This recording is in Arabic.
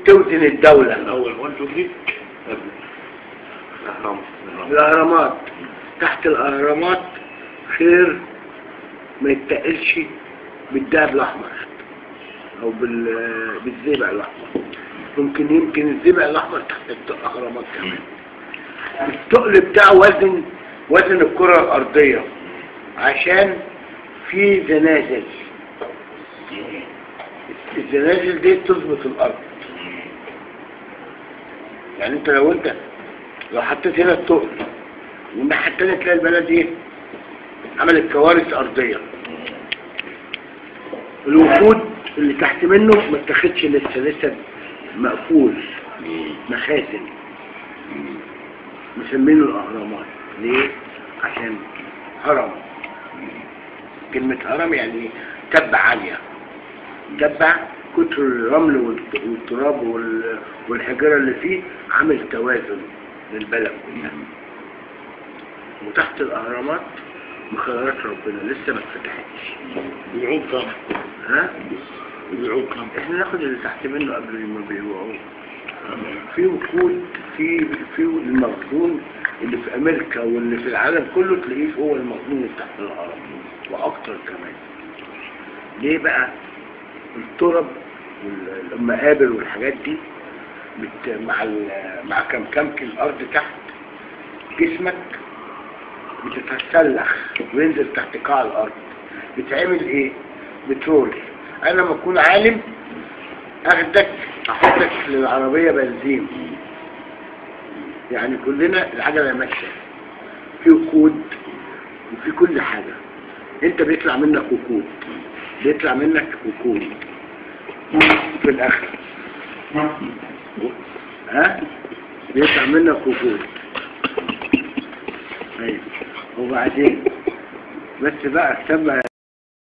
توزن الدولة. الأول هو أنتوا دي الأهرامات، تحت الأهرامات خير ما يتقلش بالدهب الأحمر أو بالزئبق الأحمر. يمكن الزئبق الأحمر تحت الأهرامات كمان. التقل بتاعه وزن الكرة الأرضية، عشان في زنازل. الزنازل دي تظبط الأرض. يعني انت لو حطيت هنا التقل والناحية التانية تلاقي البلد ايه؟ عملت كوارث أرضية. الوقود اللي تحت منه ما اتاخدش لسه مقفول، مخازن، مسمينه الأهرامات. ليه؟ عشان هرم. كلمة هرم يعني تبة عالية، تبة كتر الرمل والتراب والحجارة اللي فيه عامل توازن للبلد كلها. وتحت الأهرامات مخيرات ربنا لسه ما اتفتحتش. بيعوق كم؟ ها؟ بيعوق كم؟ احنا ناخد اللي تحت منه قبل ما بيوقعوه. في وقود، في المخزون اللي في امريكا واللي في العالم كله تلاقيه هو المخزون اللي تحت الارض واكتر كمان. ليه بقى؟ التراب والمقابر والحاجات دي مع كمكمة الارض تحت جسمك بتتسلخ وينزل تحت قاع الارض. بتعمل ايه؟ بترول. انا لما اكون عالم اخدك احطك للعربية بنزين. يعني كلنا العجلة ماشية في وقود وفي كل حاجة. انت بيطلع منك وقود، بيطلع منك وقود في الاخر. ها؟ بيطلع منك وقود. ايوه. وبعدين بس بقى السما